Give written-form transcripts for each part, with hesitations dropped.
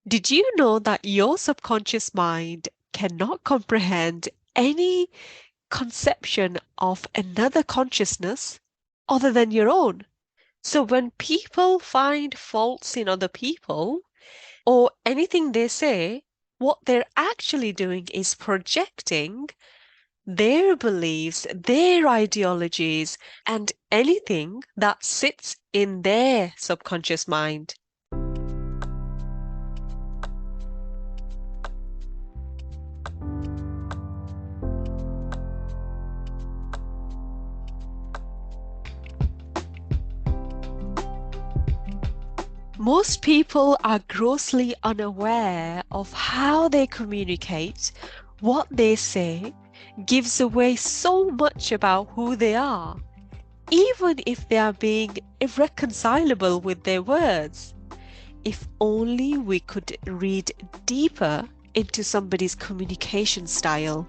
Did you know that your subconscious mind cannot comprehend any conception of another consciousness other than your own? So when people find faults in other people or anything they say, what they're actually doing is projecting their beliefs, their ideologies, and anything that sits in their subconscious mind. Most people are grossly unaware of how they communicate. What they say gives away so much about who they are, even if they are being irreconcilable with their words. If only we could read deeper into somebody's communication style,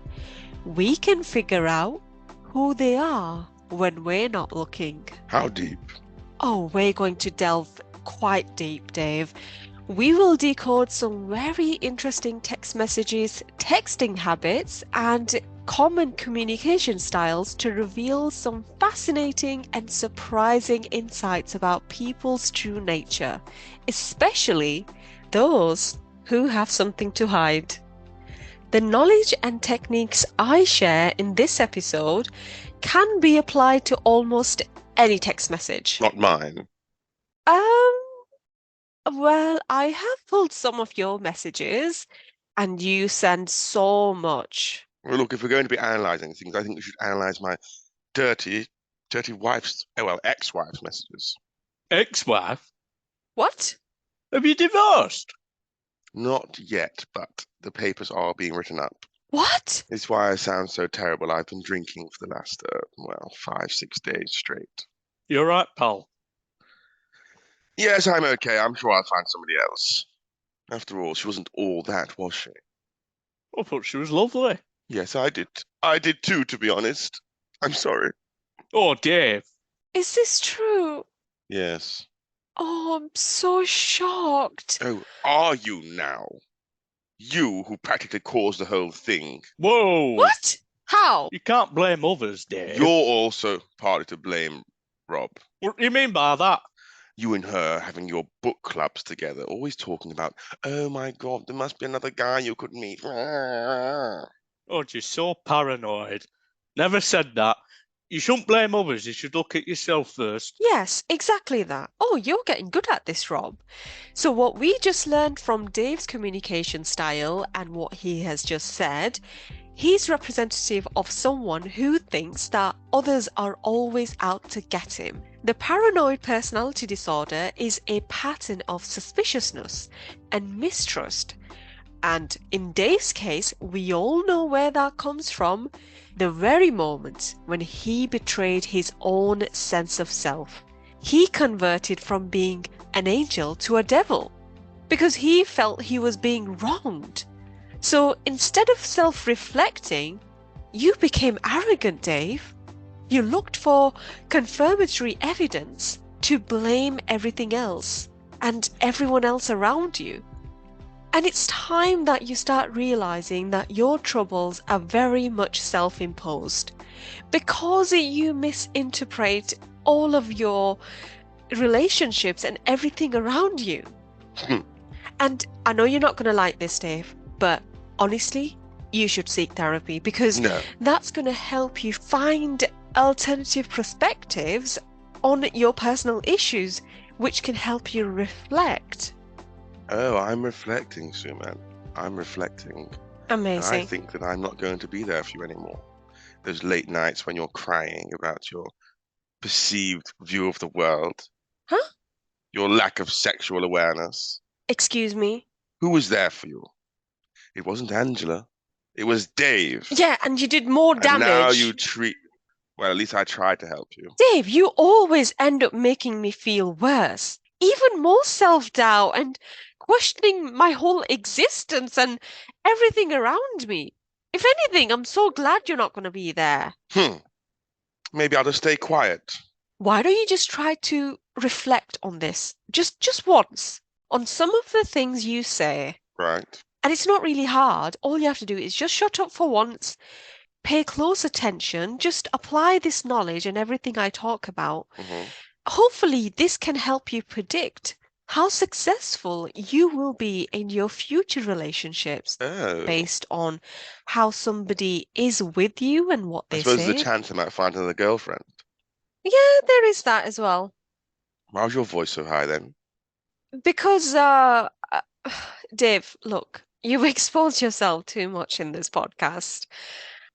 we can figure out who they are when we're not looking. How deep? Oh, we're going to delve quite deep, Dave. We will decode some very interesting text messages, texting habits, and common communication styles to reveal some fascinating and surprising insights about people's true nature, especially those who have something to hide. The knowledge and techniques I share in this episode can be applied to almost any text message. Not mine. Um, well, I have pulled some of your messages, and you send so much. Well, look, if we're going to be analysing things, I think we should analyse my dirty, dirty wife's, ex-wife's messages. Ex-wife? What? Have you divorced? Not yet, but the papers are being written up. What? It's why I sound so terrible. I've been drinking for the last, 5, 6 days straight. You're right, pal. Yes, I'm okay. I'm sure I'll find somebody else. After all, she wasn't all that, was she? I thought she was lovely. Yes, I did. I did too, to be honest. I'm sorry. Oh, Dave. Is this true? Yes. Oh, I'm so shocked. Oh, are you now? You who practically caused the whole thing. Whoa. What? How? You can't blame others, Dave. You're also partly to blame, Rob. What do you mean by that? You and her having your book clubs together, always talking about, oh my God, there must be another guy you could meet. Oh, you're so paranoid. Never said that. You shouldn't blame others. You should look at yourself first. Yes, exactly that. Oh, you're getting good at this, Rob. So, what we just learned from Dave's communication style and what he has just said, he's representative of someone who thinks that others are always out to get him. The paranoid personality disorder is a pattern of suspiciousness and mistrust. And in Dave's case, we all know where that comes from. The very moment when he betrayed his own sense of self. He converted from being an angel to a devil because he felt he was being wronged. So instead of self-reflecting, you became arrogant, Dave. You looked for confirmatory evidence to blame everything else and everyone else around you. And it's time that you start realizing that your troubles are very much self-imposed because you misinterpret all of your relationships and everything around you. And I know you're not going to like this, Dave, but honestly, you should seek therapy because No. that's going to help you find alternative perspectives on your personal issues, which can help you reflect. Oh, I'm reflecting, Suman. I'm reflecting. And I Amazing. think that I'm not going to be there for you anymore. Those late nights when you're crying about your perceived view of the world, Huh? your lack of sexual awareness. Excuse me? Who was there for you? It wasn't Angela. It was Dave. Yeah, and you did more And now damage. you treat... Well, at least I tried to help you. Dave, you always end up making me feel worse. Even more self-doubt and questioning my whole existence and everything around me. If anything, I'm so glad you're not going to be there. Maybe I'll just stay quiet. Why don't you just try to reflect on this? Just once. on some of the things you say. Right. And it's not really hard. All you have to do is just shut up for once, pay close attention, just apply this knowledge and everything I talk about. Mm-hmm. Hopefully, this can help you predict how successful you will be in your future relationships Oh. based on how somebody is with you and what I they suppose there's a say. chance I might find another girlfriend. Yeah, there is that as well. Why was your voice so high then? Because, Dave, look, you've exposed yourself too much in this podcast.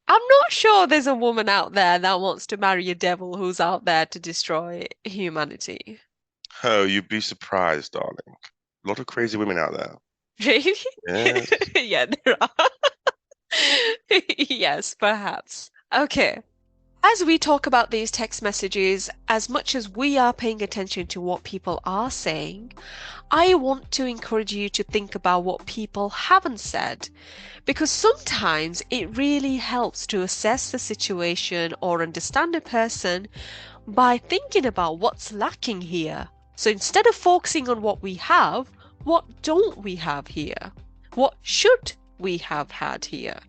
I'm not sure there's a woman out there that wants to marry a devil who's out there to destroy humanity. Oh, you'd be surprised, darling. A lot of crazy women out there. Really? Yes. Yeah, there are. Yes, perhaps. Okay. As we talk about these text messages, as much as we are paying attention to what people are saying, I want to encourage you to think about what people haven't said, because sometimes it really helps to assess the situation or understand a person by thinking about what's lacking here. So instead of focusing on what we have, what don't we have here? What should we have had here?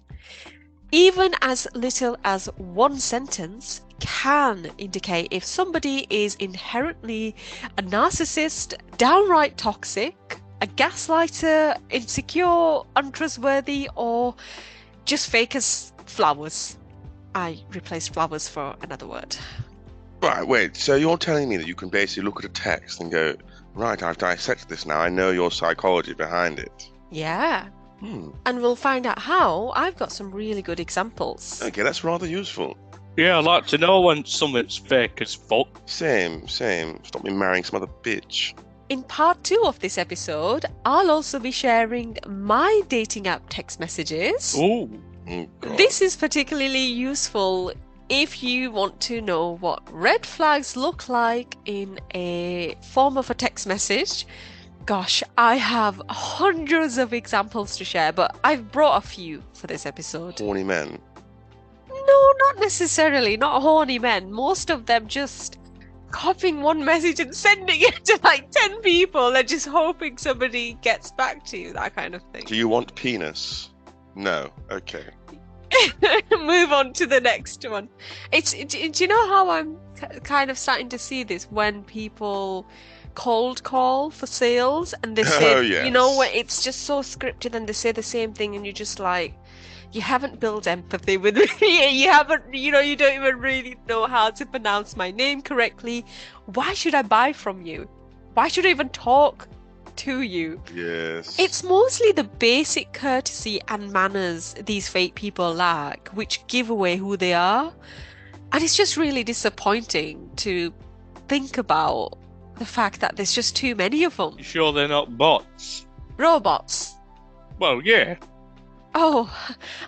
Even as little as one sentence can indicate if somebody is inherently a narcissist, downright toxic, a gaslighter, insecure, untrustworthy, or just fake as flowers. I replaced flowers for another word. Right, wait, so you're telling me that you can basically look at a text and go, right, I've dissected this now, I know your psychology behind it. Yeah. And we'll find out how. I've got some really good examples. Okay, that's rather useful. Yeah, I'd like to know when something's fake as fuck. Same. Stop me marrying some other bitch. In part 2 of this episode, I'll also be sharing my dating app text messages. Ooh. Oh, God. This is particularly useful if you want to know what red flags look like in a form of a text message. Gosh, I have hundreds of examples to share, but I've brought a few for this episode. Horny men. No, not necessarily, not horny men. Most of them just copying one message and sending it to like 10 people and just hoping somebody gets back to you, that kind of thing. Do you want penis? No. Okay. Move on to the next one. Do you know how I'm kind of starting to see this when people cold call for sales and they say, Oh, yes. you know, when it's just so scripted and they say the same thing and you're just like, you haven't built empathy with me. You haven't, you know, you don't even really know how to pronounce my name correctly. Why should I buy from you? Why should I even talk to you? Yes. It's mostly the basic courtesy and manners these fake people lack, which give away who they are. And it's just really disappointing to think about the fact that there's just too many of them. You sure they're not bots? Robots. Well, yeah. Oh,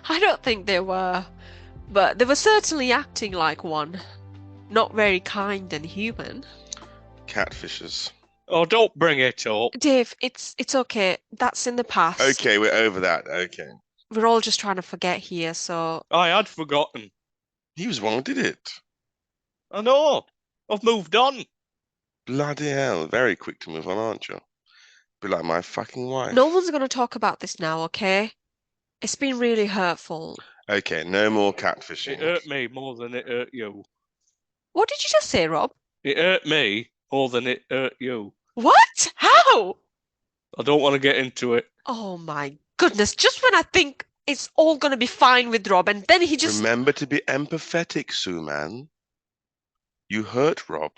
I don't think they were. But they were certainly acting like one. Not very kind and human. Catfishes. Oh, don't bring it up. Dave, it's okay. That's in the past. Okay, we're over that. Okay. We're all just trying to forget here, so... I had forgotten. He was the one who did it. I know. I've moved on. Bloody hell. Very quick to move on, aren't you? Be like my fucking wife. No one's going to talk about this now, okay? It's been really hurtful. Okay, no more It catfishing. hurt me more than it hurt you. What did you just say, Rob? It hurt me more than it hurt you. What? How? I don't want to get into it. Oh my goodness, just when I think it's all going to be fine with Rob, and then he just... Remember to be empathetic, Suman. You hurt Rob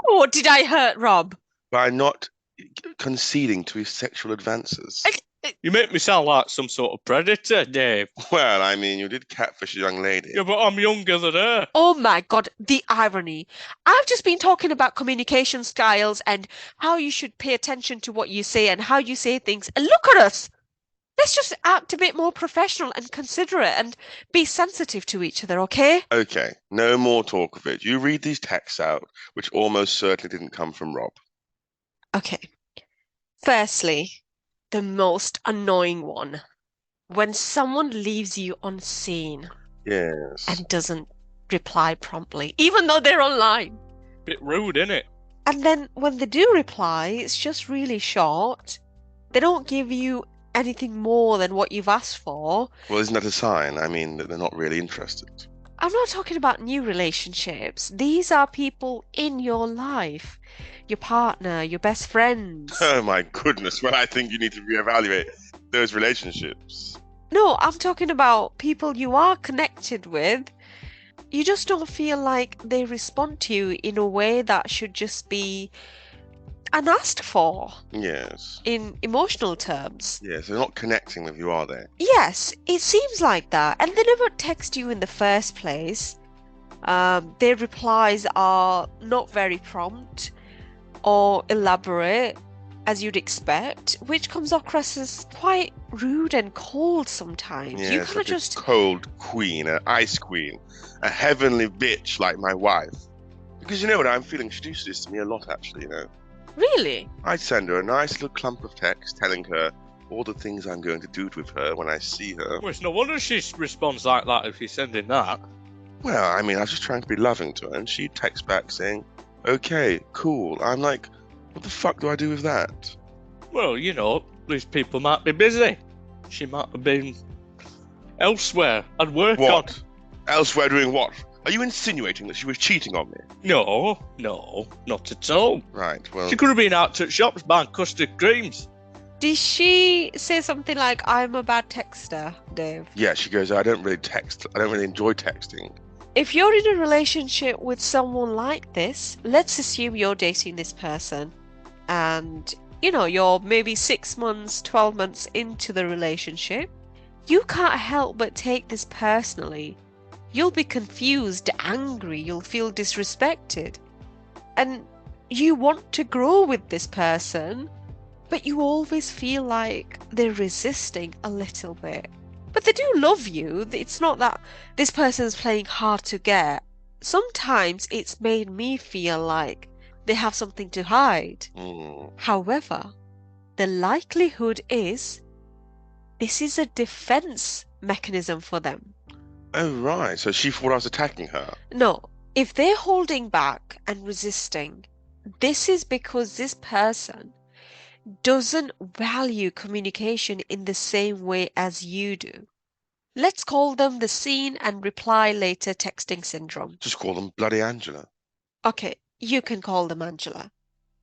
Oh, did I hurt Rob? by not conceding to his sexual advances. You make me sound like some sort of predator, Dave. Well, I mean, you did catfish a young lady. Yeah, but I'm younger than her. Oh my God, the irony. I've just been talking about communication styles and how you should pay attention to what you say and how you say things. And look at us. Let's just act a bit more professional and considerate and be sensitive to each other, okay? Okay, no more talk of it. You read these texts out, which almost certainly didn't come from Rob. Okay. Firstly, the most annoying one. When someone leaves you unseen Yes. and doesn't reply promptly, even though they're online. Bit rude, innit? And then when they do reply, it's just really short. They don't give you anything more than what you've asked for. Well, isn't that a sign? I mean, that they're not really interested. I'm not talking about new relationships. These are people in your life. Your partner, your best friends. Oh my goodness. Well, I think you need to reevaluate those relationships. No, I'm talking about people you are connected with. You just don't feel like they respond to you in a way that should just be unasked for Yes. in emotional terms. Yes, they're not connecting with you, are they? Yes, it seems like that. And they never text you in the first place. Their replies are not very prompt or elaborate as you'd expect, which comes across as quite rude and cold sometimes. You Yes, kind of like just a cold queen, an ice queen, a heavenly bitch like my wife. Because you know what I'm feeling? She does this to me a lot, actually, you know. really. I send her a nice little clump of text telling her all the things I'm going to do with her when I see her. Well, it's no wonder she responds like that if you're sending that. Well, I mean, I was just trying to be loving to her, and she texts back saying, okay, cool. I'm like, what the fuck do I do with that? Well, you know, these people might be busy. She might have been elsewhere at work. What? Elsewhere doing what? Are you insinuating that she was cheating on me? No, not at all. Right, well, She could have been out at shops buying custard creams. Did she say something like, I'm a bad texter, Dave? yeah, she goes, I don't really text. I don't really enjoy texting. If you're in a relationship with someone like this, let's assume you're dating this person and, you know, you're maybe 6 months, 12 months into the relationship. You can't help but take this personally. You'll be confused, angry, you'll feel disrespected. And you want to grow with this person, but you always feel like they're resisting a little bit. But they do love you. It's not that this person's playing hard to get. Sometimes it's made me feel like they have something to hide. However, the likelihood is this is a defense mechanism for them. Oh, right. So she thought I was attacking her. No, if they're holding back and resisting, this is because this person doesn't value communication in the same way as you do. Let's call them the seen and reply later texting syndrome. Just call them bloody Angela. Okay, you can call them Angela.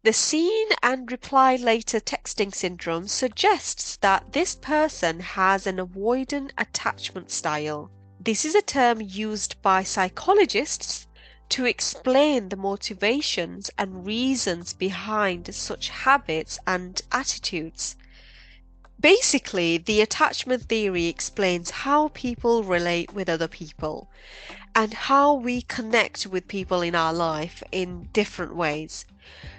The seen and reply later texting syndrome suggests that this person has an avoidant attachment style. This is a term used by psychologists to explain the motivations and reasons behind such habits and attitudes. Basically, the attachment theory explains how people relate with other people and how we connect with people in our life in different ways.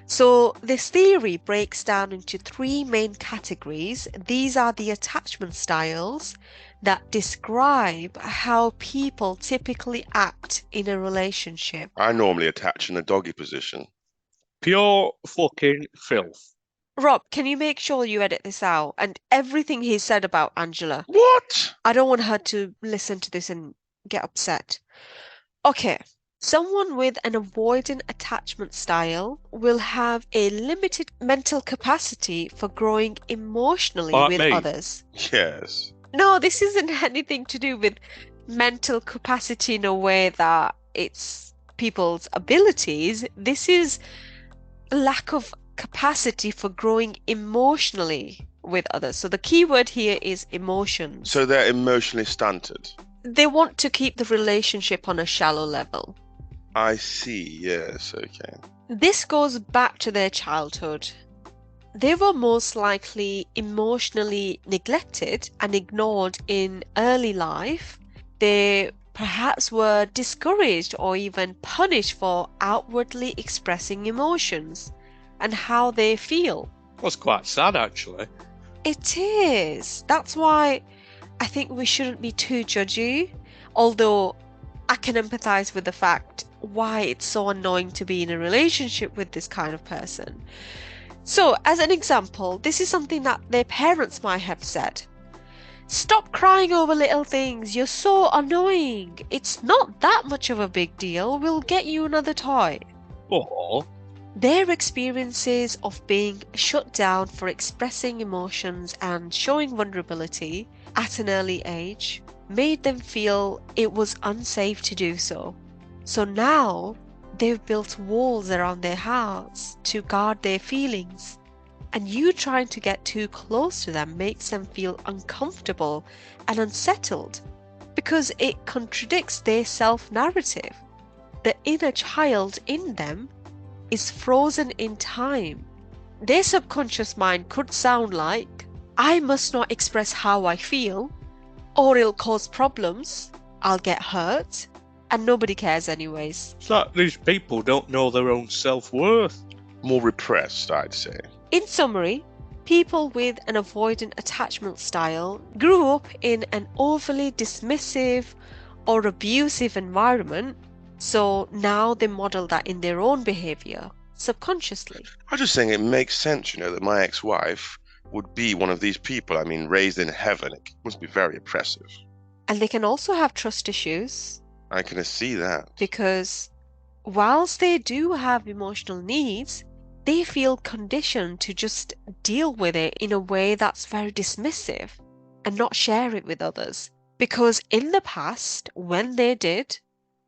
So this theory breaks down into 3 main categories. These are the attachment styles that describe how people typically act in a relationship. I normally attach in the doggy position. Pure fucking filth. Rob, can you make sure you edit this out? And everything he said about Angela. What? I don't want her to listen to this and get upset. Okay. Someone with an avoidant attachment style will have a limited mental capacity for growing emotionally Like with me. others. Yes. No, this isn't anything to do with mental capacity in a way that it's people's abilities. This is lack of capacity for growing emotionally with others. So the key word here is emotions. So they're emotionally stunted. They want to keep the relationship on a shallow level. I see, yes, okay. This goes back to their childhood. They were most likely emotionally neglected and ignored in early life. They perhaps were discouraged or even punished for outwardly expressing emotions and how they feel. That's quite sad, actually. It is. That's why I think we shouldn't be too judgy, although I can empathize with the fact why it's so annoying to be in a relationship with this kind of person. So, as an example, this is something that their parents might have said. Stop crying over little things. You're so annoying. It's not that much of a big deal. We'll get you another toy. Or Their experiences of being shut down for expressing emotions and showing vulnerability at an early age made them feel it was unsafe to do so. So now they've built walls around their hearts to guard their feelings. And you trying to get too close to them makes them feel uncomfortable and unsettled because it contradicts their self-narrative. The inner child in them is frozen in time. Their subconscious mind could sound like, I must not express how I feel, or it'll cause problems, I'll get hurt, and nobody cares anyways. It's like these people don't know their own self-worth. More repressed, I'd say. In summary, people with an avoidant attachment style grew up in an overly dismissive or abusive environment, so now they model that in their own behavior, subconsciously. I'm just saying it makes sense, that my ex-wife would be one of these people. I mean, raised in heaven, it must be very oppressive. And they can also have trust issues. I can see that. Because whilst they do have emotional needs, they feel conditioned to just deal with it in a way that's very dismissive and not share it with others. Because in the past, when they did,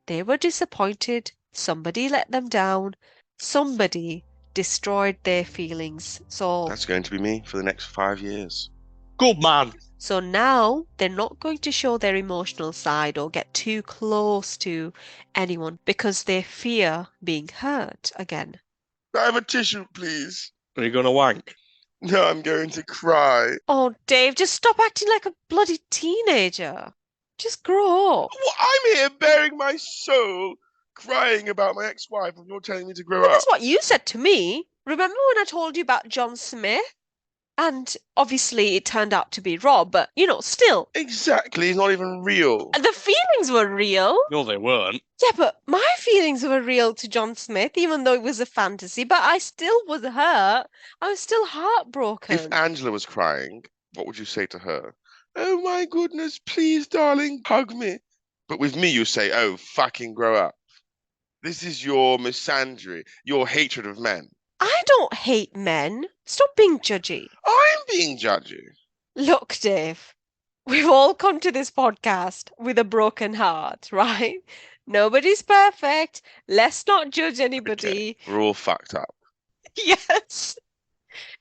they were disappointed, somebody let them down, somebody destroyed their feelings. So That's going to be me for the next 5 years. Good man. So now they're not going to show their emotional side or get too close to anyone because they fear being hurt again. I have a tissue, please. Are you going to wank? No, I'm going to cry. Oh, Dave, just stop acting like a bloody teenager. Just grow up. Well, I'm here bearing my soul, crying about my ex-wife, and you're telling me to grow up. That's what you said to me. Remember when I told you about John Smith? And obviously it turned out to be Rob, but still. Exactly, he's not even real. And the feelings were real. No, they weren't. Yeah, but my feelings were real to John Smith, even though it was a fantasy, but I still was hurt. I was still heartbroken. If Angela was crying, what would you say to her? Oh my goodness, please, darling, hug me. But with me, you say, oh, fucking grow up. This is your misandry, your hatred of men. I don't hate men. Stop being judgy. I'm being judgy. Look, Dave, we've all come to this podcast with a broken heart, right? Nobody's perfect. Let's not judge anybody. Okay, we're all fucked up. Yes.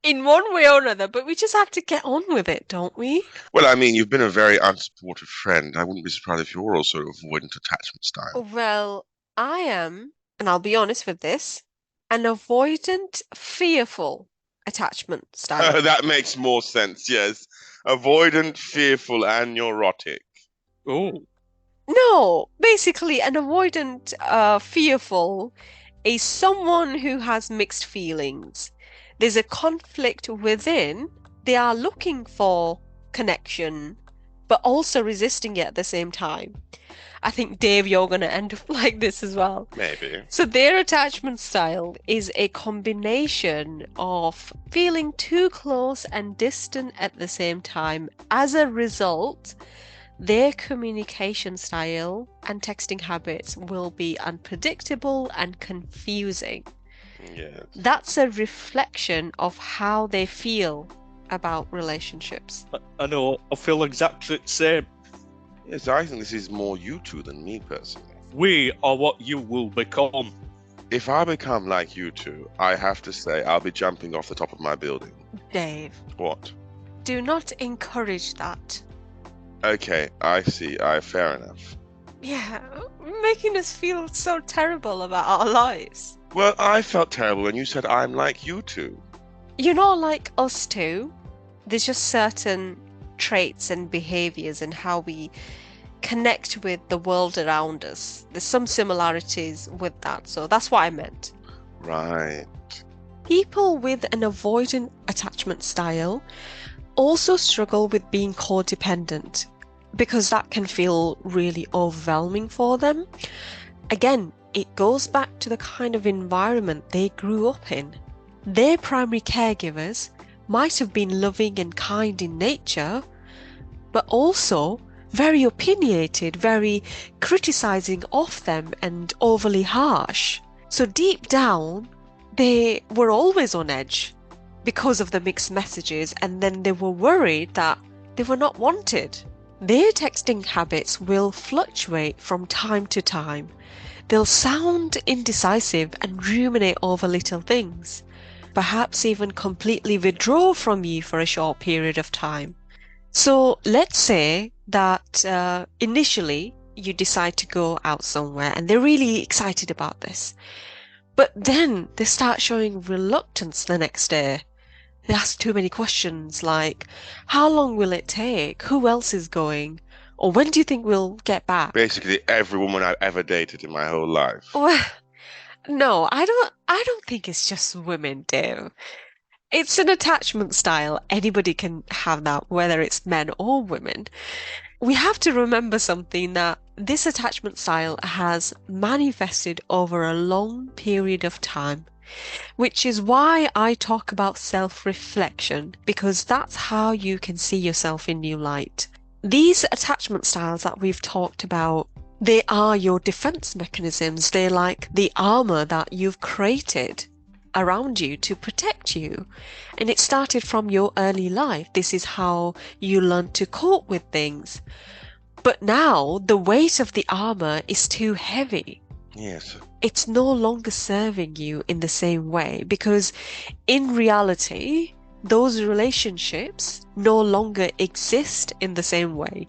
In one way or another, but we just have to get on with it, don't we? Well, I mean, you've been a very unsupportive friend. I wouldn't be surprised if you're also avoidant attachment style. Well, I am, and I'll be honest with this, an avoidant, fearful attachment style. That makes more sense, yes. Avoidant, fearful, and neurotic. Oh. No, basically, an avoidant, fearful is someone who has mixed feelings. There's a conflict within. They are looking for connection, but also resisting it at the same time. I think, Dave, you're going to end up like this as well. Maybe. So their attachment style is a combination of feeling too close and distant at the same time. As a result, their communication style and texting habits will be unpredictable and confusing. Yes. That's a reflection of how they feel about relationships. I know. I feel exactly the same. Yes, I think this is more you two than me, personally. We are what you will become. If I become like you two, I have to say I'll be jumping off the top of my building. Dave, What? do not encourage that. Okay, I see. Fair enough. Yeah, making us feel so terrible about our lives. Well, I felt terrible when you said I'm like you two. You're not like us two. There's just certain traits and behaviors and how we connect with the world around us. There's some similarities with that, so that's what I meant. Right. People with an avoidant attachment style also struggle with being codependent because that can feel really overwhelming for them. Again, it goes back to the kind of environment they grew up in. Their primary caregivers might have been loving and kind in nature, but also very opinionated, very criticizing of them and overly harsh. So deep down, they were always on edge because of the mixed messages, and then they were worried that they were not wanted. Their texting habits will fluctuate from time to time. They'll sound indecisive and ruminate over little things, perhaps even completely withdraw from you for a short period of time. So let's say that initially you decide to go out somewhere and they're really excited about this. But then they start showing reluctance the next day. They ask too many questions like, how long will it take? Who else is going? Or when do you think we'll get back? Basically, every woman I've ever dated in my whole life. Well, no, I don't think it's just women, Dave. It's an attachment style. Anybody can have that, whether it's men or women. We have to remember something, that this attachment style has manifested over a long period of time, which is why I talk about self-reflection, because that's how you can see yourself in new light. These attachment styles that we've talked about, they are your defense mechanisms. They're like the armor that you've created around you to protect you. And it started from your early life. This is how you learn to cope with things. But now the weight of the armor is too heavy. Yes. It's no longer serving you in the same way, because in reality, those relationships no longer exist in the same way.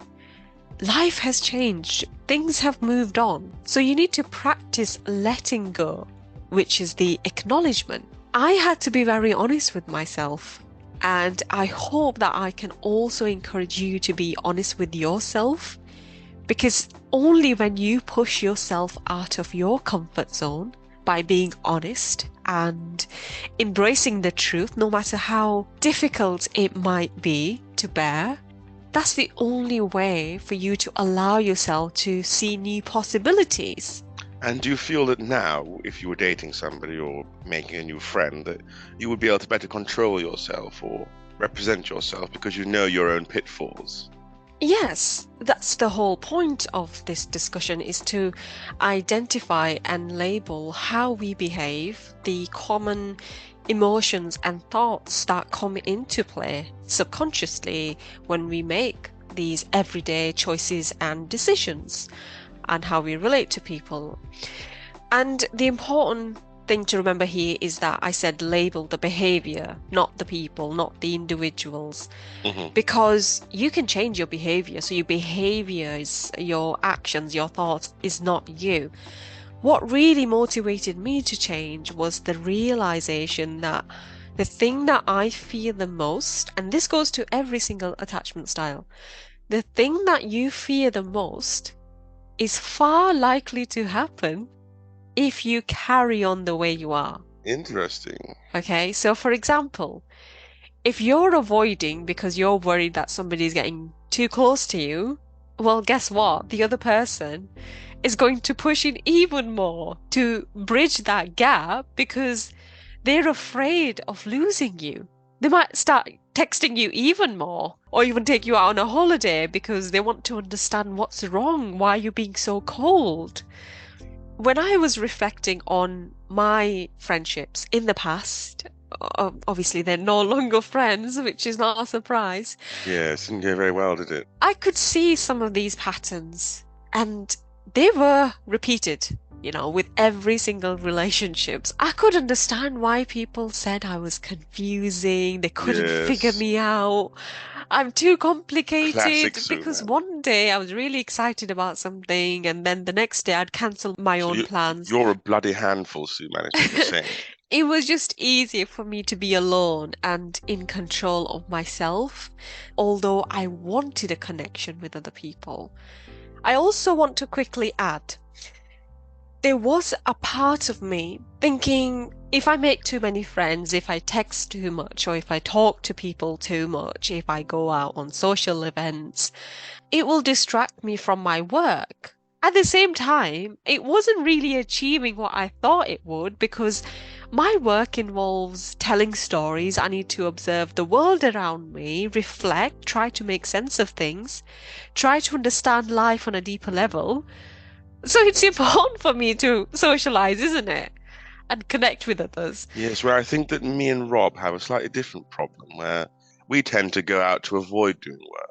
Life has changed. Things have moved on. So you need to practice letting go, which is the acknowledgement. I had to be very honest with myself, and I hope that I can also encourage you to be honest with yourself, because only when you push yourself out of your comfort zone by being honest and embracing the truth, no matter how difficult it might be to bear, that's the only way for you to allow yourself to see new possibilities. And do you feel that now, if you were dating somebody or making a new friend, that you would be able to better control yourself or represent yourself because you know your own pitfalls? Yes, that's the whole point of this discussion, is to identify and label how we behave, the common emotions and thoughts that come into play subconsciously when we make these everyday choices and decisions, and how we relate to people. And the important thing to remember here is that I said label the behavior, not the people, not the individuals, because you can change your behavior. So your behavior is your actions, your thoughts is not you. What really motivated me to change was the realization that the thing that I fear the most, and this goes to every single attachment style, the thing that you fear the most is far likely to happen if you carry on the way you are. Interesting. Okay, so for example, if you're avoiding because you're worried that somebody's getting too close to you, well, guess what? The other person is going to push in even more to bridge that gap because they're afraid of losing you. They might start texting you even more, or even take you out on a holiday because they want to understand what's wrong, why you're being so cold. When I was reflecting on my friendships in the past, obviously they're no longer friends, which is not a surprise. Yes, didn't go very well, did it? I could see some of these patterns, and they were repeated, with every single relationships. I could understand why people said I was confusing, they couldn't figure Yes. me out. I'm too complicated. Classic Because Suman. one day I was really excited about something, and then the next day I'd cancel my own plans. You're a bloody handful, Suman, is what you're saying. It was just easier for me to be alone and in control of myself, although I wanted a connection with other people. I also want to quickly add, there was a part of me thinking, if I make too many friends, if I text too much, or if I talk to people too much, if I go out on social events, it will distract me from my work. At the same time, it wasn't really achieving what I thought it would, because my work involves telling stories. I need to observe the world around me, reflect, try to make sense of things, try to understand life on a deeper level. So it's important for me to socialize, isn't it? and connect with others. Yes, where I think that me and Rob have a slightly different problem, where we tend to go out to avoid doing work.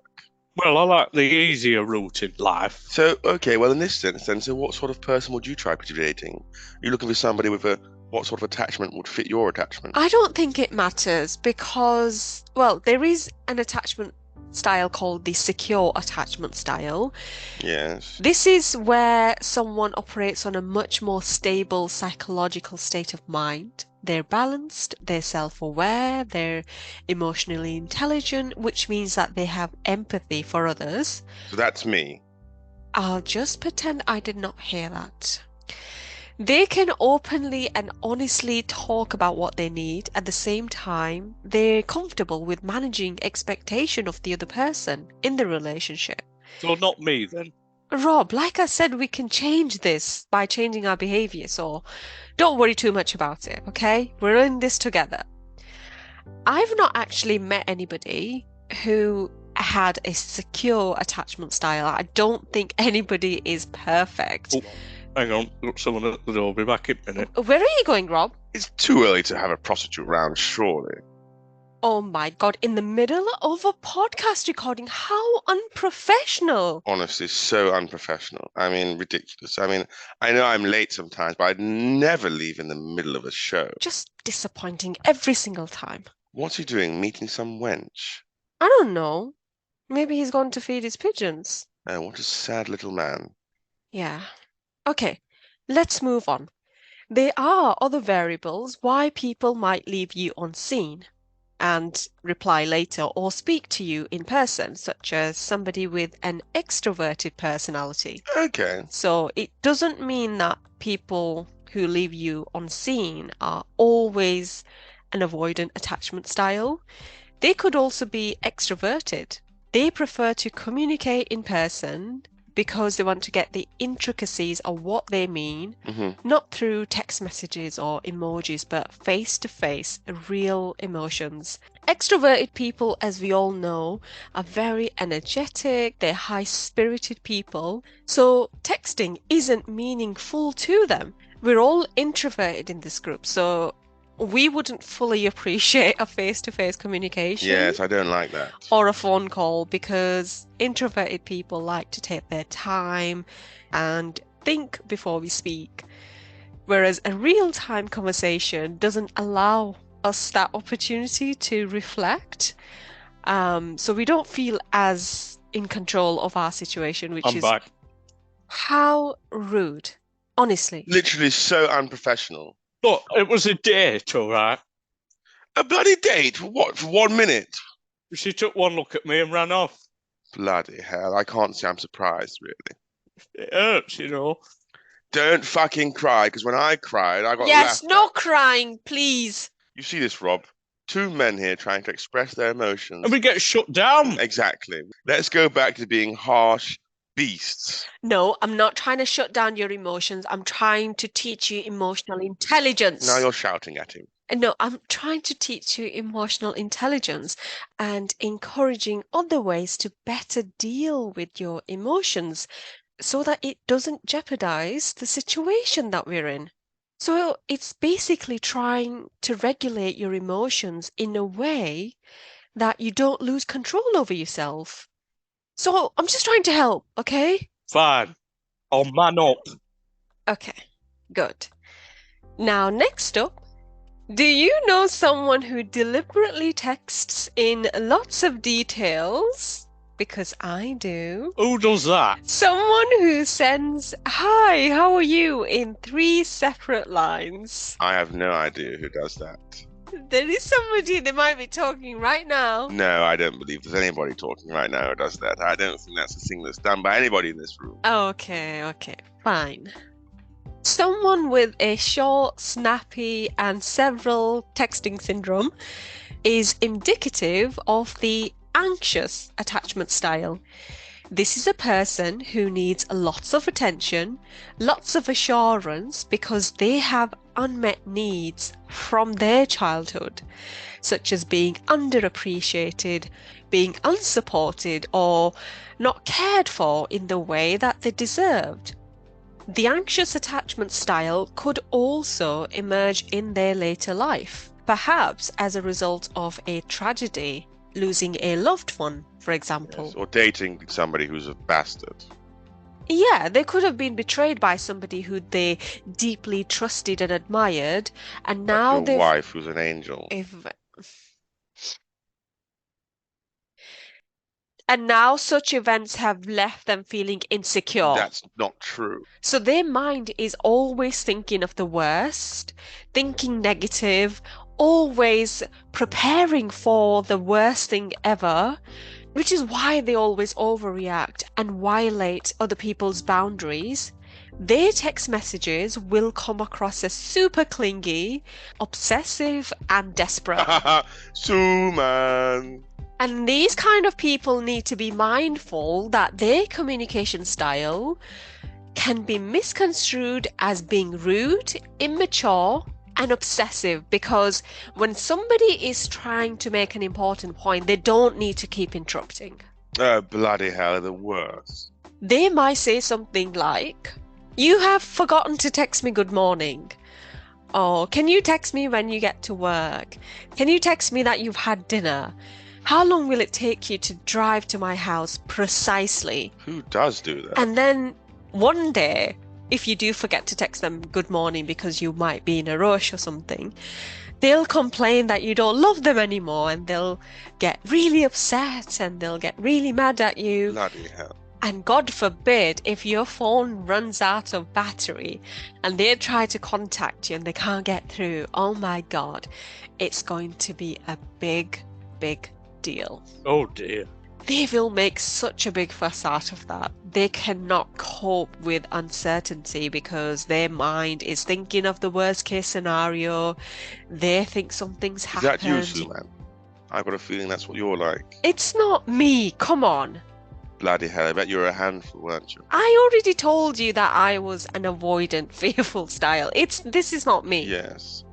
Well, I like the easier route in life. So, okay, well, in this sense, then, so what sort of person would you try dating? Are you looking for somebody with what sort of attachment would fit your attachment? I don't think it matters because, well, there is an attachment style called the secure attachment style. Yes. This is where someone operates on a much more stable psychological state of mind. They're balanced, they're self-aware, they're emotionally intelligent, which means that they have empathy for others. So that's me. I'll just pretend I did not hear that. They can openly and honestly talk about what they need. At the same time, they're comfortable with managing expectation of the other person in the relationship. So not me then. Rob, like I said, we can change this by changing our behavior, so don't worry too much about it, okay? We're in this together. I've not actually met anybody who had a secure attachment style. I don't think anybody is perfect. Oh, hang on, got someone at the door. I'll be back in a minute. Where are you going, Rob? It's too early to have a prostitute round, surely. Oh my God, in the middle of a podcast recording, how unprofessional. Honestly, so unprofessional. I mean, ridiculous. I mean, I know I'm late sometimes, but I'd never leave in the middle of a show. Just disappointing every single time. What's he doing? Meeting some wench? I don't know. Maybe he's gone to feed his pigeons. Oh, what a sad little man. Yeah. Okay, let's move on. There are other variables why people might leave you unseen and reply later or speak to you in person, such as somebody with an extroverted personality. Okay. So it doesn't mean that people who leave you unseen are always an avoidant attachment style. They could also be extroverted. They prefer to communicate in person because they want to get the intricacies of what they mean, not through text messages or emojis, but face-to-face, real emotions. Extroverted people, as we all know, are very energetic, they're high-spirited people, so texting isn't meaningful to them. We're all introverted in this group, so we wouldn't fully appreciate a face-to-face communication. Yes, I don't like that. Or a phone call because introverted people like to take their time and think before we speak. Whereas a real-time conversation doesn't allow us that opportunity to reflect. So we don't feel as in control of our situation, which I'm is back. how rude. Honestly. Literally so unprofessional. Look, it was a date, all right? A bloody date? For what? For 1 minute? She took one look at me and ran off. Bloody hell. I can't say I'm surprised, really. It hurts, you know. Don't fucking cry, because when I cried, I got Yes, laughed no at. crying, please. You see this, Rob? Two men here trying to express their emotions. And we get shut down. Exactly. Let's go back to being harsh beasts. No, I'm not trying to shut down your emotions. I'm trying to teach you emotional intelligence. Now you're shouting at him. No, I'm trying to teach you emotional intelligence and encouraging other ways to better deal with your emotions so that it doesn't jeopardize the situation that we're in. So it's basically trying to regulate your emotions in a way that you don't lose control over yourself. So I'm just trying to help, okay? Fine. I'll man up. Okay, good. Now, next up, do you know someone who deliberately texts in lots of details? Because I do. Who does that? Someone who sends, "Hi, how are you?" in 3 separate lines. I have no idea who does that. There is somebody that might be talking right now. No, I don't believe there's anybody talking right now who does that. I don't think that's a thing that's done by anybody in this room. Okay, fine. Someone with a short, snappy, and several texting syndrome is indicative of the anxious attachment style. This is a person who needs lots of attention, lots of assurance because they have unmet needs from their childhood, such as being underappreciated, being unsupported, or not cared for in the way that they deserved. The anxious attachment style could also emerge in their later life, perhaps as a result of a tragedy, losing a loved one, for example. Yes, or dating somebody who's a bastard. Yeah, they could have been betrayed by somebody who they deeply trusted and admired, and Like now your they've... wife who's an angel. And now such events have left them feeling insecure. That's not true. So their mind is always thinking of the worst, thinking negative, always preparing for the worst thing ever, which is why they always overreact and violate other people's boundaries. Their text messages will come across as super clingy, obsessive, and desperate. Suman. And these kind of people need to be mindful that their communication style can be misconstrued as being rude, immature, and obsessive, because when somebody is trying to make an important point, they don't need to keep interrupting. Oh, bloody hell, the worst. They might say something like, "You have forgotten to text me good morning." Or, "Can you text me when you get to work? Can you text me that you've had dinner? How long will it take you to drive to my house precisely?" Who does do that? And then one day, if you do forget to text them good morning because you might be in a rush or something, they'll complain that you don't love them anymore, and they'll get really upset and they'll get really mad at you. Bloody hell. And God forbid, if your phone runs out of battery and they try to contact you and they can't get through, oh my God, it's going to be a big, big deal. Oh dear. They will make such a big fuss out of that. They cannot cope with uncertainty because their mind is thinking of the worst case scenario. They think something's Is happened. that you, Suman? I've got a feeling that's what you're like. It's not me, come on. Bloody hell, I bet you're a handful, weren't you? I already told you that I was an avoidant, fearful style. This is not me. Yes.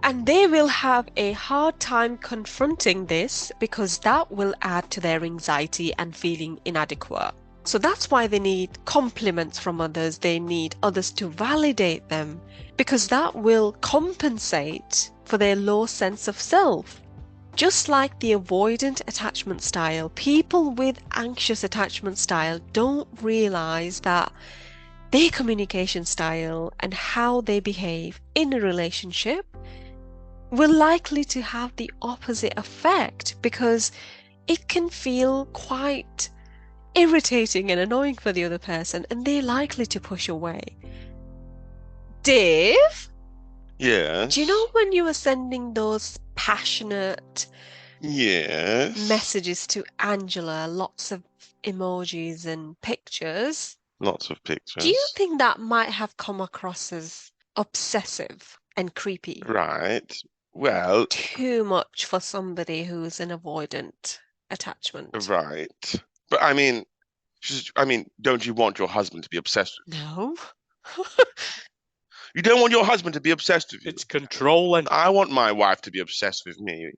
And they will have a hard time confronting this because that will add to their anxiety and feeling inadequate. So that's why they need compliments from others. They need others to validate them because that will compensate for their low sense of self. Just like the avoidant attachment style, people with anxious attachment style don't realize that their communication style and how they behave in a relationship will likely to have the opposite effect because it can feel quite irritating and annoying for the other person, and they're likely to push away. Dave? Yes. Do you know when you were sending those passionate Yes. messages to Angela, lots of emojis and pictures? Lots of pictures. Do you think that might have come across as obsessive and creepy? Right. Well. Too much for somebody who's an avoidant attachment. Right. But I mean, don't you want your husband to be obsessed with you? No. You don't want your husband to be obsessed with you? It's controlling. I want my wife to be obsessed with me.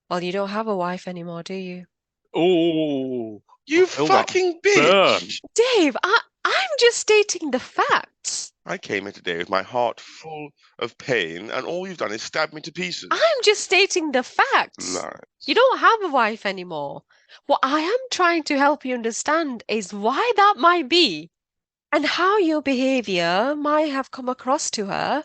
Well, you don't have a wife anymore, do you? Oh. You feel fucking that burn. bitch! Dave, I'm just stating the facts. I came here today with my heart full of pain, and all you've done is stab me to pieces. I'm just stating the facts. Lies. You don't have a wife anymore. What I am trying to help you understand is why that might be and how your behavior might have come across to her.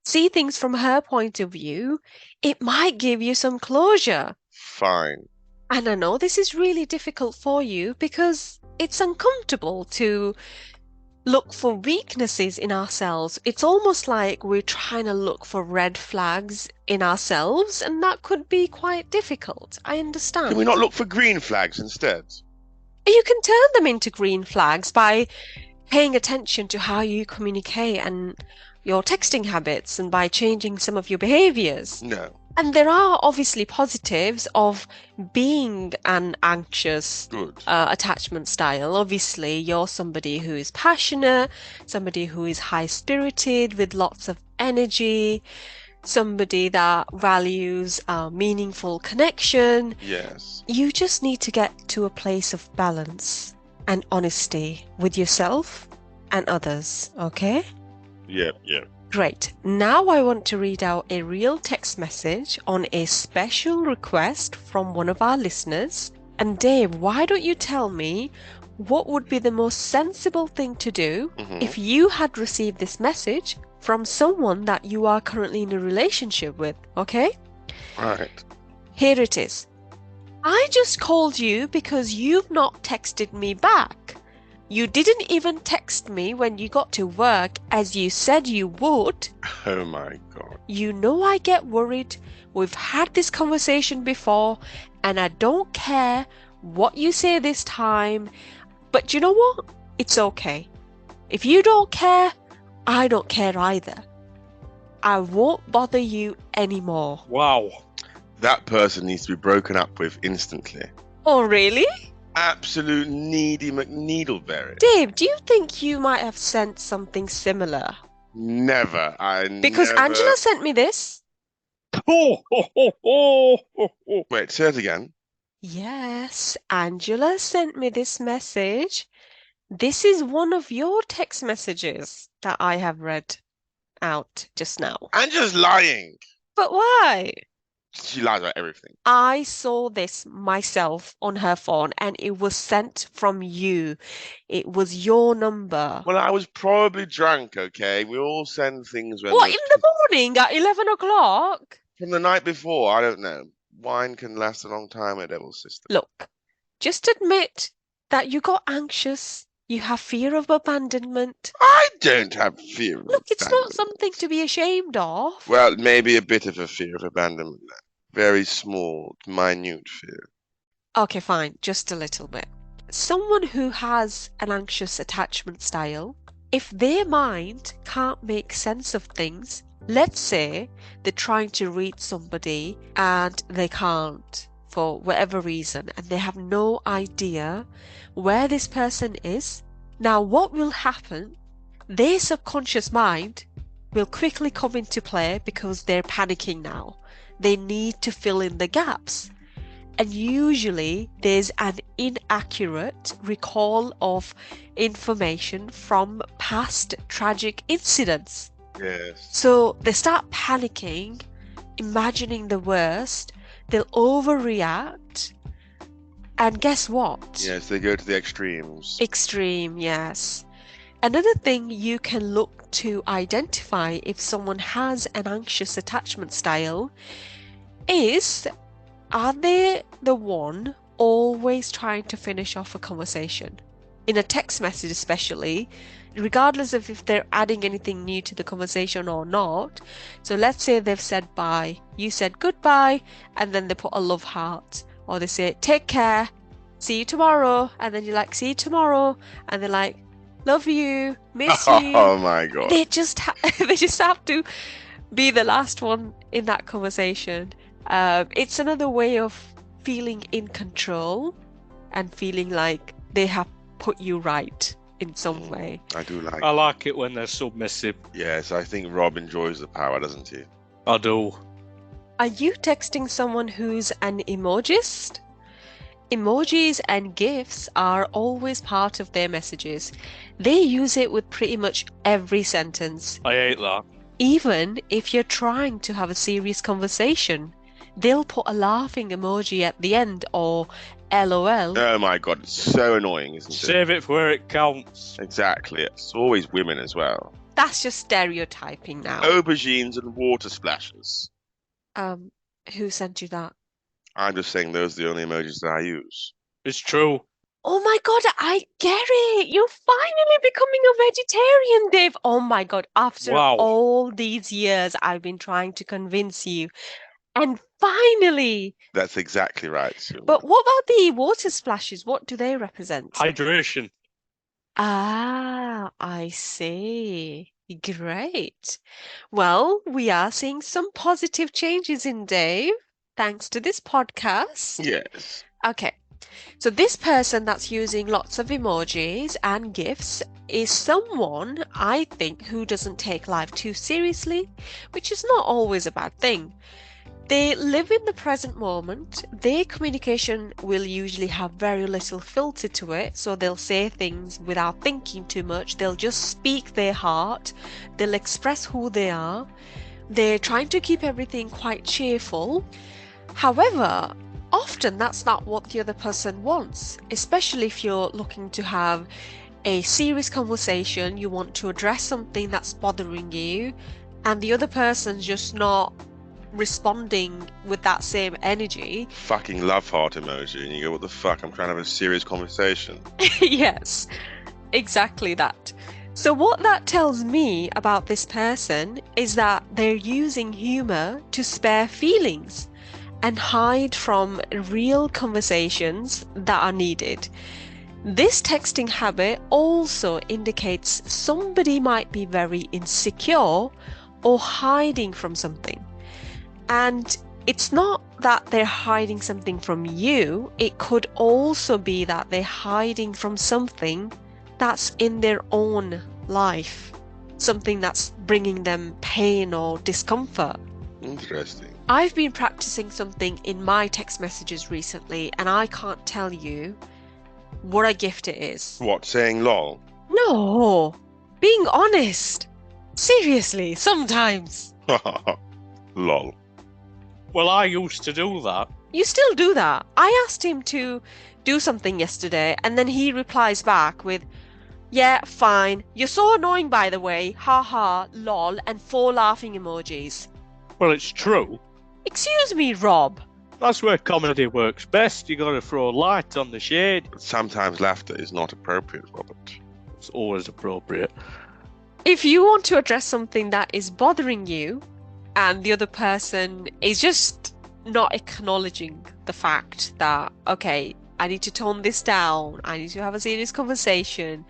See things from her point of view. It might give you some closure. Fine. And I know this is really difficult for you because it's uncomfortable to look for weaknesses in ourselves. It's almost like we're trying to look for red flags in ourselves, and that could be quite difficult. I understand. Can we not look for green flags instead? You can turn them into green flags by paying attention to how you communicate and your texting habits and by changing some of your behaviors. No. And there are obviously positives of being an anxious attachment style. Obviously, you're somebody who is passionate, somebody who is high-spirited with lots of energy, somebody that values meaningful connection. Yes. You just need to get to a place of balance and honesty with yourself and others, okay? Yep. Great. Now I want to read out a real text message on a special request from one of our listeners. And Dave, why don't you tell me what would be the most sensible thing to do if you had received this message from someone that you are currently in a relationship with, okay? Right. Here it is. I just called you because you've not texted me back. You didn't even text me when you got to work as you said you would. Oh my God. You know I get worried. We've had this conversation before and I don't care what you say this time. But you know what? It's okay. If you don't care, I don't care either. I won't bother you anymore. Wow. That person needs to be broken up with instantly. Oh, really? Absolute needy McNeedleberry. Dave, do you think you might have sent something similar? Never. Because never... Angela sent me this. Wait, say it again. Yes, Angela sent me this message. This is one of your text messages that I have read out just now. Angela's lying. But why? She lies about everything. I saw this myself on her phone and it was sent from you. It was your number. Well, I was probably drunk, okay? We all send things when... What, in the morning at 11 o'clock? From the night before, I don't know. Wine can last a long time, a devil's sister. Look, just admit that you got anxious. You have fear of abandonment. I don't have fear of Look, it's not abandonment. something to be ashamed of. Well, maybe a bit of a fear of abandonment. Very small, minute fear. Okay, fine, just a little bit. Someone who has an anxious attachment style, if their mind can't make sense of things, let's say they're trying to read somebody and they can't for whatever reason and they have no idea where this person is. Now what will happen? Their subconscious mind will quickly come into play because they're panicking now. They need to fill in the gaps. And usually there's an inaccurate recall of information from past tragic incidents. Yes. So they start panicking, imagining the worst, they'll overreact, and guess what? Yes, they go to the extremes. Extreme, yes. Another thing you can look to identify if someone has an anxious attachment style is, are they the one always trying to finish off a conversation? In a text message especially, regardless of if they're adding anything new to the conversation or not. So let's say they've said bye, you said goodbye, and then they put a love heart. Or they say, take care, see you tomorrow, and then you're like, see you tomorrow, and they're like, love you, miss you. Oh my God. They just have to be the last one in that conversation. It's another way of feeling in control and feeling like they have put you right in some way. I do like I like it when they're submissive. Yes, I think Rob enjoys the power, doesn't he? I do. Are you texting someone who's an emojist? Emojis and GIFs are always part of their messages. They use it with pretty much every sentence. I hate that. Even if you're trying to have a serious conversation, they'll put a laughing emoji at the end or LOL. Oh my God, it's so annoying, isn't it? Save it for where it counts. Exactly. It's always women as well. That's just stereotyping now. Aubergines and water splashes. Who sent you that? I'm just saying those are the only emojis that I use. It's true. Oh my God, I get it. You're finally becoming a vegetarian, Dave. Oh my God, after Wow. all these years, I've been trying to convince you. And finally. That's exactly right, Suman. But what about the water splashes? What do they represent? Hydration. Ah, I see. Great. Well, we are seeing some positive changes in Dave, thanks to this podcast. Yes. Okay. So this person that's using lots of emojis and GIFs is someone, I think, who doesn't take life too seriously, which is not always a bad thing. They live in the present moment. Their communication will usually have very little filter to it, so they'll say things without thinking too much. They'll just speak their heart. They'll express who they are. They're trying to keep everything quite cheerful. However, often that's not what the other person wants, especially if you're looking to have a serious conversation, you want to address something that's bothering you, and the other person's just not responding with that same energy. Fucking love heart emoji, and you go, what the fuck? I'm trying to have a serious conversation. Yes, exactly that. So what that tells me about this person is that they're using humor to spare feelings and hide from real conversations that are needed. This texting habit also indicates somebody might be very insecure or hiding from something. And it's not that they're hiding something from you, it could also be that they're hiding from something that's in their own life, something that's bringing them pain or discomfort. Interesting. I've been practicing something in my text messages recently, and I can't tell you what a gift it is. What, saying lol? No, being honest. Seriously, sometimes. Lol. Well, I used to do that. You still do that. I asked him to do something yesterday, and then he replies back with, yeah, fine. You're so annoying, by the way. Ha ha, lol, and 4 laughing emojis. Well, it's true. Excuse me, Rob. That's where comedy works best. You gotta throw light on the shade. But sometimes laughter is not appropriate, Robert. It's always appropriate. If you want to address something that is bothering you, and the other person is just not acknowledging the fact that, okay, I need to tone this down, I need to have a serious conversation,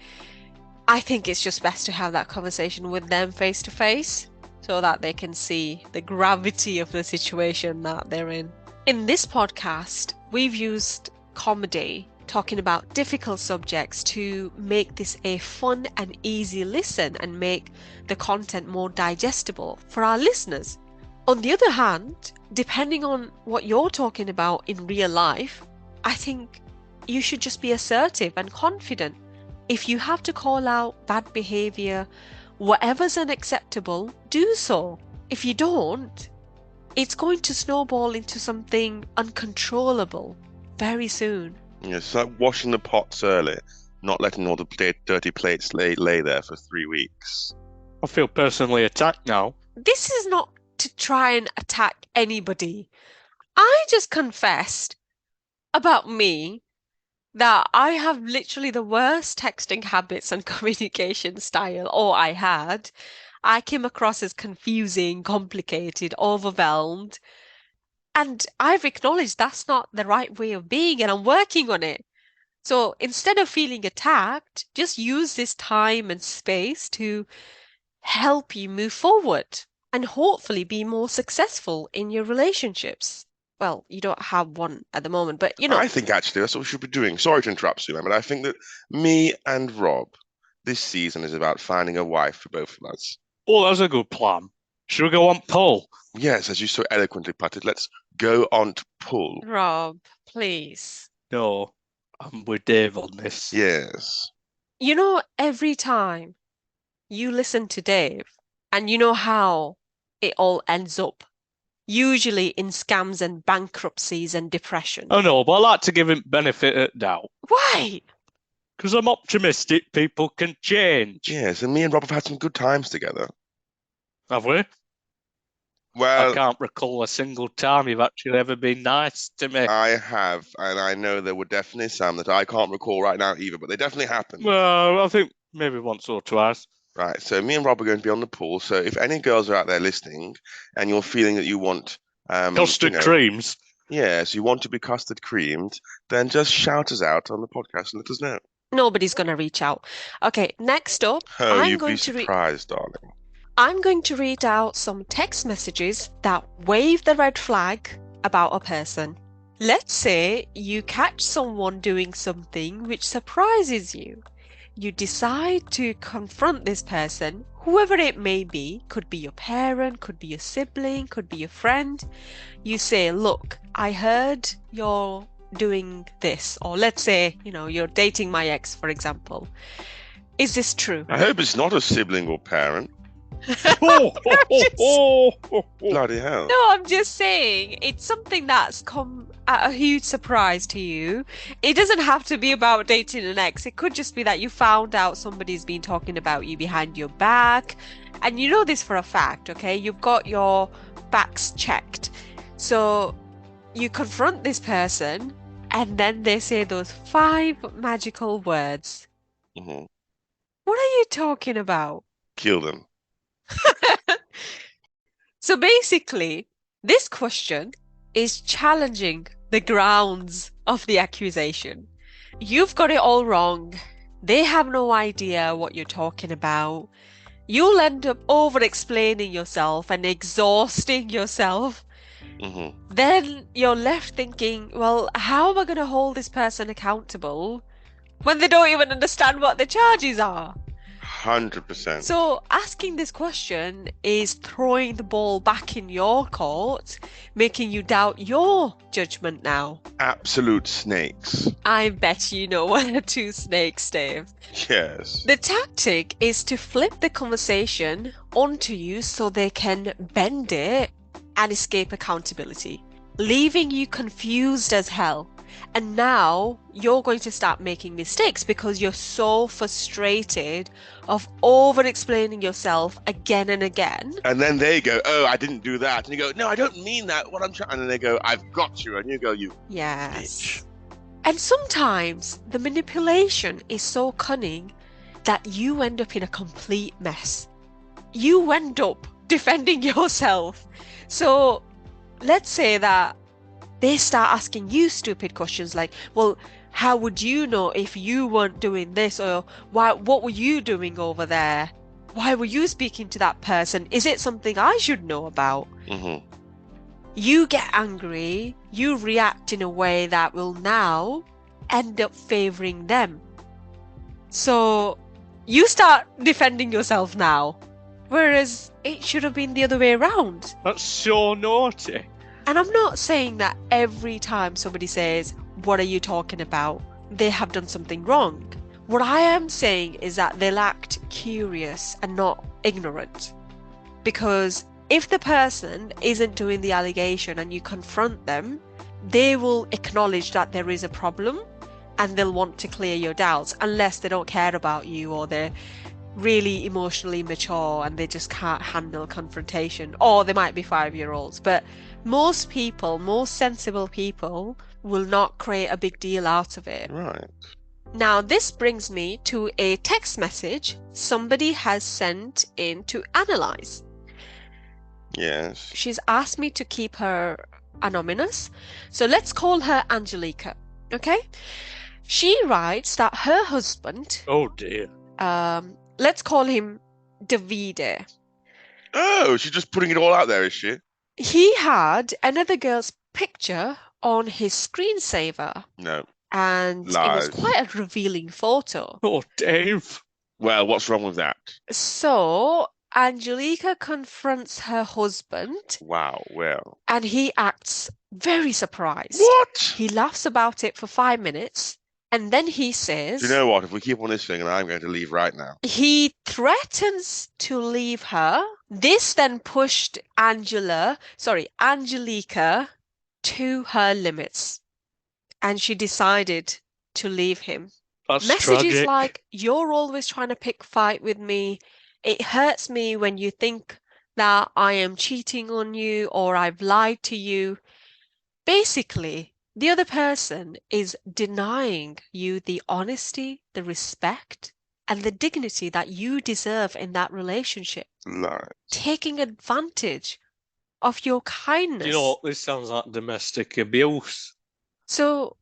I think it's just best to have that conversation with them face to face so that they can see the gravity of the situation that they're in. In this podcast, we've used comedy, talking about difficult subjects, to make this a fun and easy listen and make the content more digestible for our listeners. On the other hand, depending on what you're talking about in real life, I think you should just be assertive and confident. If you have to call out bad behavior, whatever's unacceptable, do so. If you don't, it's going to snowball into something uncontrollable very soon. Yeah, it's like washing the pots early, not letting all the dirty plates lay there for 3 weeks. I feel personally attacked now. This is not to try and attack anybody. I just confessed about me that I have literally the worst texting habits and communication style, or I had. I came across as confusing, complicated, overwhelmed. And I've acknowledged that's not the right way of being, and I'm working on it. So instead of feeling attacked, just use this time and space to help you move forward and hopefully be more successful in your relationships. Well, you don't have one at the moment, but you know. I think actually that's what we should be doing. Sorry to interrupt, Suman, but I think that me and Rob, this season is about finding a wife for both of us. Oh, that's a good plan. Should we go on pull? Yes, as you so eloquently put it, let's go on to pull. Rob, please. No, I'm with Dave on this. Yes. You know, every time you listen to Dave, and you know how it all ends up, usually in scams and bankruptcies and depression. I know, but I like to give him benefit of doubt. Why? Because I'm optimistic people can change. Yes, and me and Rob have had some good times together. Have we? Well, I can't recall a single time you've actually ever been nice to me. I have, and I know there were definitely some that I can't recall right now either, but they definitely happened. Well, I think maybe once or twice. Right, so me and Rob are going to be on the pool. So if any girls are out there listening and you're feeling that you want Custard creams. Yes, you want to be custard creamed, then just shout us out on the podcast and let us know. Nobody's going to reach out. Okay, next up, Oh, I'm you'd going be to surprised, darling. I'm going to read out some text messages that wave the red flag about a person. Let's say you catch someone doing something which surprises you. You decide to confront this person whoever it may be, could be your parent, could be your sibling, could be your friend. You say, look, I heard you're doing this, or let's say, you're dating my ex, for example. Is this true? I hope it's not a sibling or parent. Bloody hell. No, I'm just saying it's something that's come at a huge surprise to you. It doesn't have to be about dating an ex. It could just be that you found out somebody's been talking about you behind your back. And you know this for a fact, okay? You've got your backs checked. So you confront this person and then they say those 5 magical words. Mm-hmm. What are you talking about? Kill them. So basically, this question is challenging the grounds of the accusation. You've got it all wrong. They have no idea what you're talking about. You'll end up over-explaining yourself and exhausting yourself. Mm-hmm. Then you're left thinking, well, how am I going to hold this person accountable when they don't even understand what the charges are? 100%. So asking this question is throwing the ball back in your court, making you doubt your judgment now. Absolute snakes. I bet you know 1 or 2 snakes, Dave. Yes. The tactic is to flip the conversation onto you so they can bend it and escape accountability, leaving you confused as hell. And now you're going to start making mistakes because you're so frustrated of over-explaining yourself again and again. And then they go, oh, I didn't do that. And you go, no, I don't mean that. What I'm trying. And then they go, I've got you. And you go, you Yes. bitch. And sometimes the manipulation is so cunning that you end up in a complete mess. You end up defending yourself. So let's say that they start asking you stupid questions like, well, how would you know if you weren't doing this? Or what were you doing over there? Why were you speaking to that person? Is it something I should know about? Mm-hmm. You get angry, you react in a way that will now end up favoring them. So you start defending yourself now, whereas it should have been the other way around. That's so naughty. And I'm not saying that every time somebody says, what are you talking about? They have done something wrong. What I am saying is that they lacked curious and not ignorant. Because if the person isn't doing the allegation and you confront them, they will acknowledge that there is a problem and they'll want to clear your doubts, unless they don't care about you or they're really emotionally mature and they just can't handle confrontation, or they might be 5-year-olds. But most people, most sensible people, will not create a big deal out of it. Right. Now, this brings me to a text message somebody has sent in to analyze. Yes. She's asked me to keep her anonymous, so let's call her Angelica, okay? She writes that her husband, Oh dear. let's call him Davide. Oh, she's just putting it all out there, is she? He had another girl's picture on his screensaver, No. and it Lies. was quite a revealing photo. Oh, Dave. Well, what's wrong with that? So Angelica confronts her husband, Wow, well. and he acts very surprised. What? He laughs about it for 5 minutes, and then he says, Do you know what? If we keep on this thing, and I'm going to leave right now. he threatens to leave her. This then pushed Angelica to her limits, and she decided to leave him. That's Messages tragic. like, you're always trying to pick fight with me. It hurts me when you think that I am cheating on you or I've lied to you. Basically, the other person is denying you the honesty, the respect, and the dignity that you deserve in that relationship. Lies. Taking advantage of your kindness. You know, this sounds like domestic abuse. So,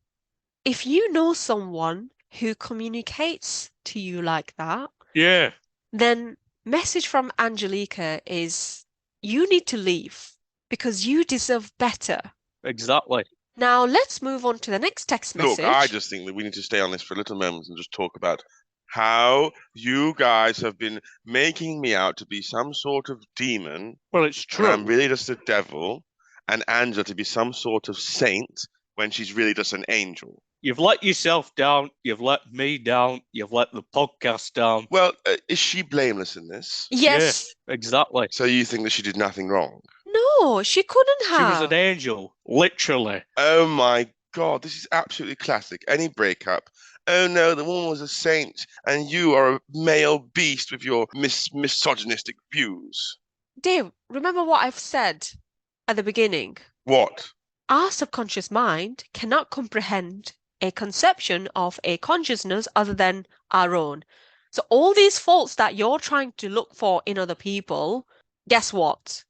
if you know someone who communicates to you like that, Yeah. then message from Angelica is, you need to leave because you deserve better. Exactly. Now let's move on to the next text message. Look, I just think that we need to stay on this for a little moment and just talk about how you guys have been making me out to be some sort of demon, Well, it's and I'm true. really just a devil, and Angela to be some sort of saint when she's really just an angel. You've let yourself down. You've let me down. You've let the podcast down. Well, is she blameless in this? Yes. Yeah, exactly. So you think that she did nothing wrong? No, she couldn't She was an have. angel, literally. Oh my God, this is absolutely classic. Any breakup. Oh no, the woman was a saint, and you are a male beast with your misogynistic views. Dave, remember what I've said at the beginning? What? Our subconscious mind cannot comprehend a conception of a consciousness other than our own. So all these faults that you're trying to look for in other people, guess what?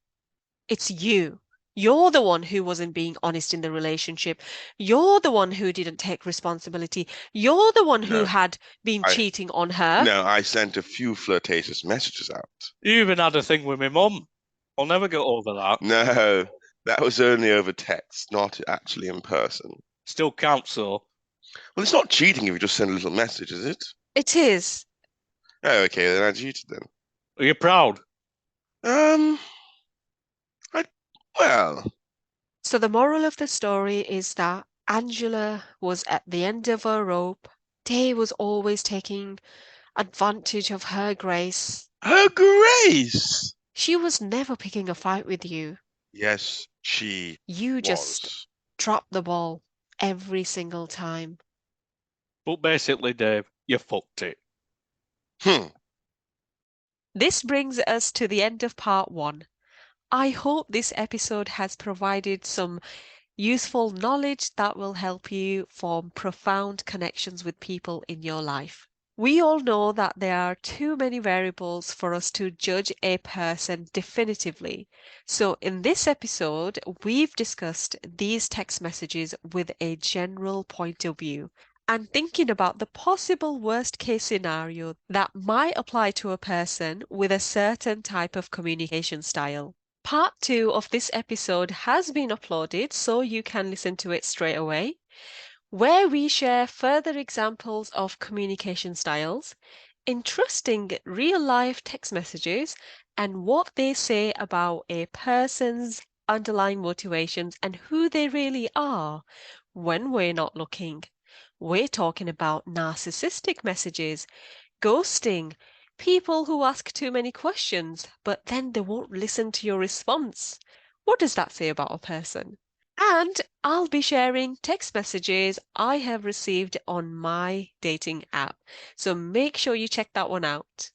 It's you. You're the one who wasn't being honest in the relationship. You're the one who didn't take responsibility. You're the one who No, had been I cheating on her. no, I sent a few flirtatious messages out. You even had a thing with my mum. I'll never get over that. No, that was only over text, not actually in person. Still counts, though. Well, it's not cheating if you just send a little message, is it? It is. Oh, okay, then I cheated then. Are you proud? Um, well, So the moral of the story is that Angela was at the end of her rope. Day was always taking advantage of her grace. her grace. She was never picking a fight with you. Yes, she You just was. dropped the ball every single time. But basically, Dave, you fucked it. This brings us to the end of part 1. I hope this episode has provided some useful knowledge that will help you form profound connections with people in your life. We all know that there are too many variables for us to judge a person definitively. So in this episode, we've discussed these text messages with a general point of view and thinking about the possible worst case scenario that might apply to a person with a certain type of communication style. Part 2 of this episode has been uploaded, so you can listen to it straight away, where we share further examples of communication styles, interesting real-life text messages, and what they say about a person's underlying motivations and who they really are when we're not looking. We're talking about narcissistic messages, ghosting, people who ask too many questions, but then they won't listen to your response. What does that say about a person? And I'll be sharing text messages I have received on my dating app. So make sure you check that one out.